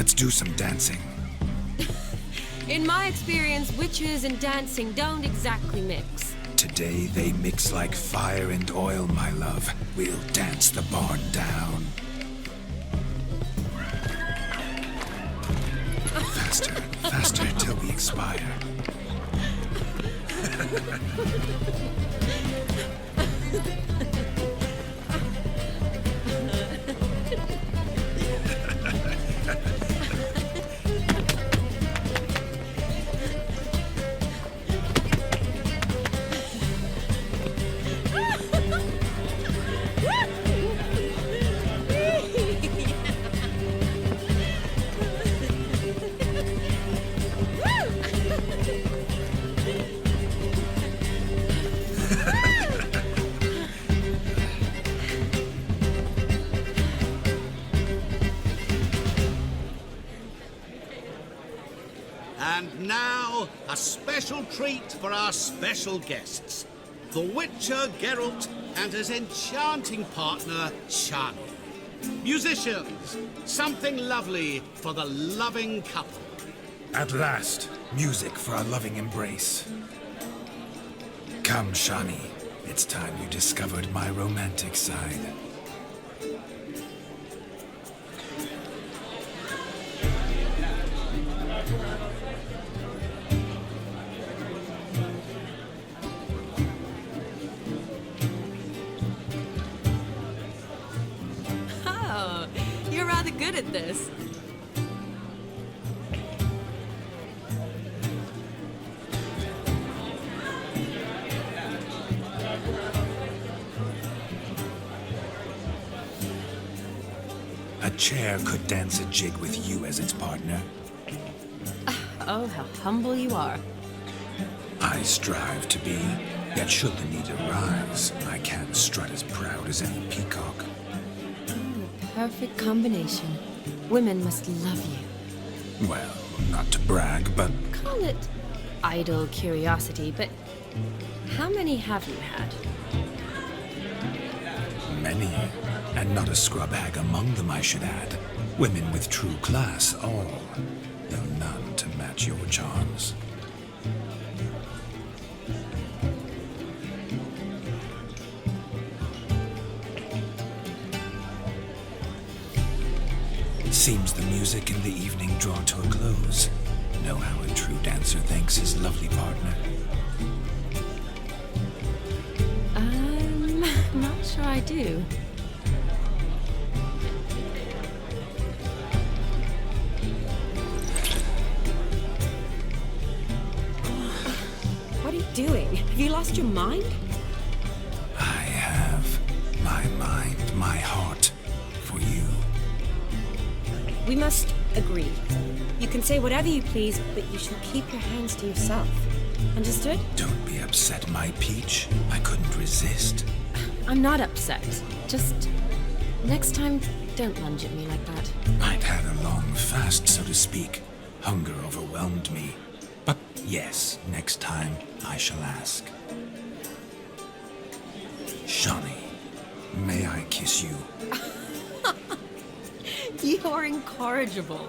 let's do some dancing. In my experience, witches and dancing don't exactly mix. Today they mix like fire and oil, my love. We'll dance the barn down. Faster, faster till we expire. And now, a special treat for our special guests. The Witcher Geralt and his enchanting partner, Shani. Musicians, something lovely for the loving couple. At last, music for our loving embrace. Come, Shani. It's time you discovered my romantic side. Oh, you're rather good at this. A chair could dance a jig with you as its partner. Oh, how humble you are. I strive to be, yet should the need arise, I can strut as proud as any peacock. Perfect combination. Women must love you. Well, not to brag, but Call it idle curiosity, but how many have you had? many. And not a scrub hag among them, I should add. Women with true class, all. Though none to match your charms. Seems the music in the evening draw to a close. Know how a true dancer thanks his lovely partner. Not sure I do. What are you doing? Have you lost your mind? I have my mind, my heart for you. We must agree. You can say whatever you please, but you shall keep your hands to yourself. Understood? Don't be upset, my peach. I couldn't resist. I'm not upset. Just next time, don't lunge at me like that. I'd had a long fast, so to speak. Hunger overwhelmed me. But yes, next time I shall ask. Shani, may I kiss you? You're incorrigible.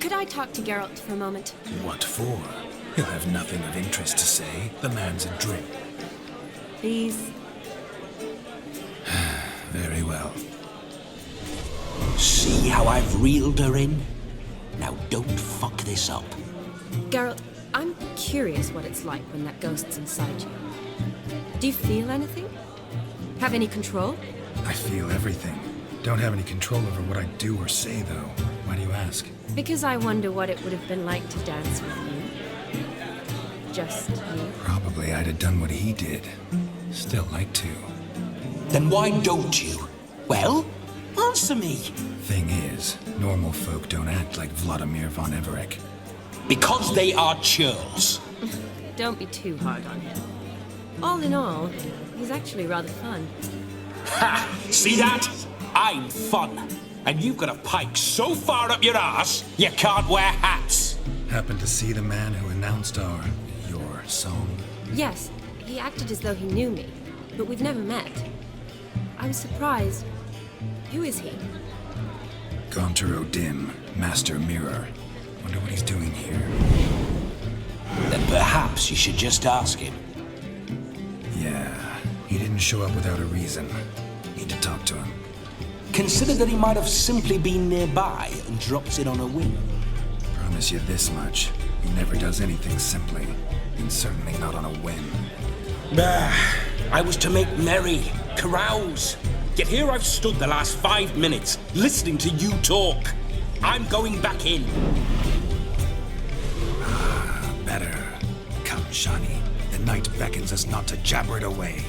Could I talk to Geralt for a moment? What for? He'll have nothing of interest to say. The man's adrip. Please? Very well. See how I've reeled her in? Now don't fuck this up. Geralt, I'm curious what it's like when that ghost's inside you. Do you feel anything? Have any control? I feel everything. Don't have any control over what I do or say, though. Why do you ask? Because I wonder what it would have been like to dance with you. Just you. Probably I'd have done what he did. Still like to. Then why don't you? Well, answer me. Thing is, normal folk don't act like Vladimir von Everec. Because they are churls. Don't be too hard on him. All in all, he's actually rather fun. Ha! See that? I'm fun. And you've got a pike so far up your ass, you can't wear hats. Happened to see the man who announced your song? Yes, he acted as though he knew me, but we've never met. I was surprised. Who is he? Gaunter O'Dim, Master Mirror. Wonder what he's doing here. Then perhaps you should just ask him. Yeah, he didn't show up without a reason. Need to talk to him. Consider that he might have simply been nearby and dropped in on a whim. Promise you this much. He never does anything simply. And certainly not on a whim. I was to make merry, carouse. Yet here I've stood the last 5 minutes, listening to you talk. I'm going back in. Better. Come, Shani. The night beckons us not to jabber it away.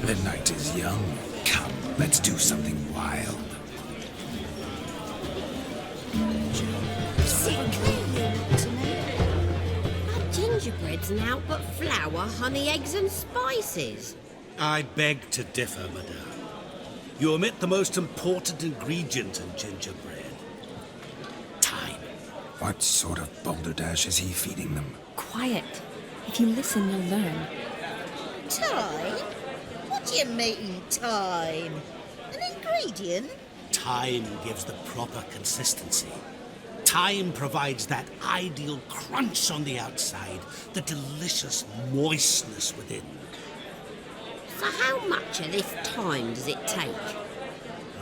The night is young. Come, let's do something wild. Our gingerbread's now but flour, honey, eggs and spices. I beg to differ, madame. You omit the most important ingredient in gingerbread. Time. What sort of balderdash is he feeding them? Quiet. If you listen, you'll learn. Time? What do you mean, time? An ingredient? Time gives the proper consistency. Time provides that ideal crunch on the outside, the delicious moistness within. So how much of this time does it take?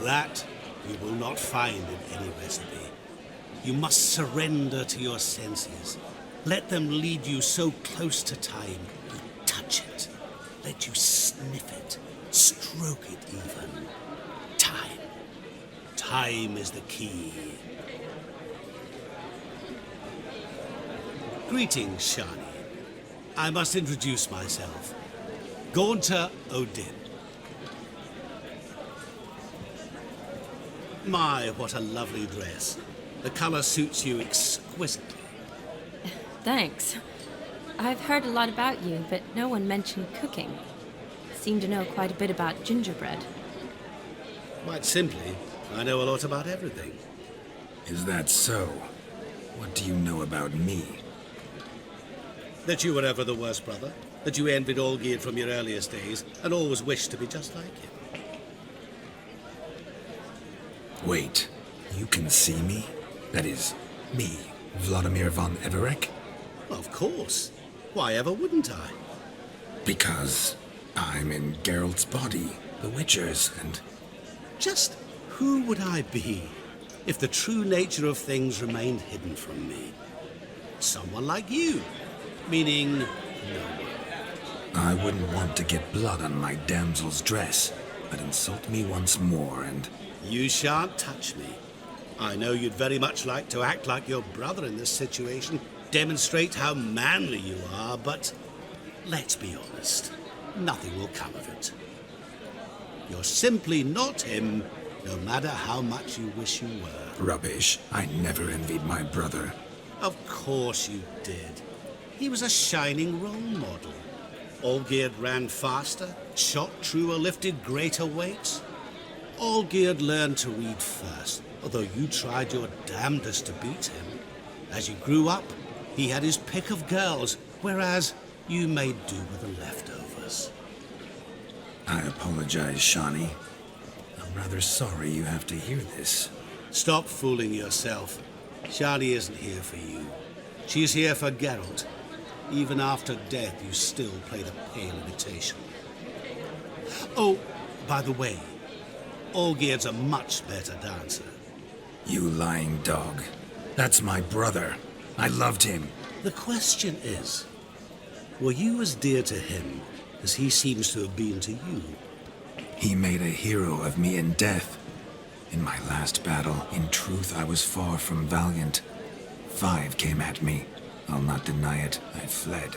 That you will not find in any recipe. You must surrender to your senses. Let them lead you so close to time, you touch it. Let you sniff it, stroke it even. Time. Time is the key. Greetings, Shani. I must introduce myself. Gaunter O'Dim. My, what a lovely dress. The color suits you exquisitely. Thanks. I've heard a lot about you, but no one mentioned cooking. Seem to know quite a bit about gingerbread. Quite simply, I know a lot about everything. Is that so? What do you know about me? That you were ever the worst brother, that you envied Olgierd from your earliest days, and always wished to be just like him. Wait, you can see me? That is, me, Vladimir von Everec? Of course. Why ever wouldn't I? Because I'm in Geralt's body, the Witcher's, and... Just who would I be if the true nature of things remained hidden from me? Someone like you. Meaning, no one. I wouldn't want to get blood on my damsel's dress, but insult me once more and... You shan't touch me. I know you'd very much like to act like your brother in this situation, demonstrate how manly you are, but let's be honest, nothing will come of it. You're simply not him, no matter how much you wish you were. Rubbish. I never envied my brother. Of course you did. He was a shining role model. Olgierd ran faster, shot truer, lifted greater weights. Olgierd learned to read first, although you tried your damnedest to beat him. As you grew up, he had his pick of girls, whereas you made do with the leftovers. I apologize, Shani. I'm rather sorry you have to hear this. Stop fooling yourself. Shani isn't here for you. She's here for Geralt. Even after death, you still play the pale imitation. Oh, by the way, Olgierd's a much better dancer. You lying dog. That's my brother. I loved him. The question is, were you as dear to him as he seems to have been to you? He made a hero of me in death. In my last battle, in truth, I was far from valiant. 5 came at me. I'll not deny it, I fled.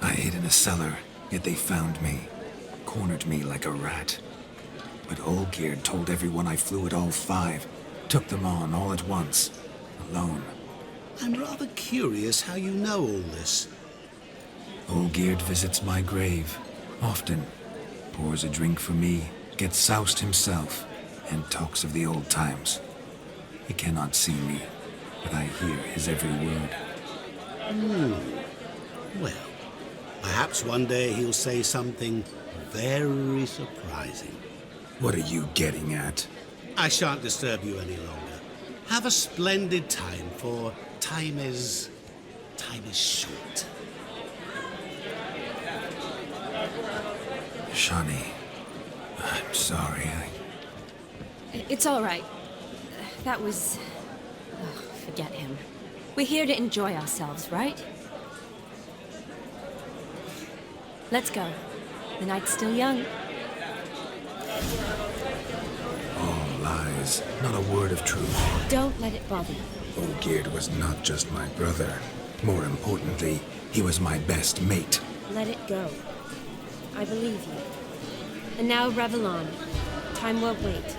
I hid in a cellar, yet they found me, cornered me like a rat. But Olgierd told everyone I flew at all 5, took them on all at once, alone. I'm rather curious how you know all this. Olgierd visits my grave, often, pours a drink for me, gets soused himself, and talks of the old times. He cannot see me, but I hear his every word. Well, perhaps Perhaps one day he'll say something very surprising. What are you getting at? I shan't disturb you any longer. Have a splendid time, for time is short. Shani, I'm sorry. It's all right. That was... Oh, forget him. We're here to enjoy ourselves, right? Let's go. The night's still young. All lies, not a word of truth. Don't let it bother you. Olgierd was not just my brother. More importantly, he was my best mate. Let it go. I believe you. And now revel on. Time won't wait.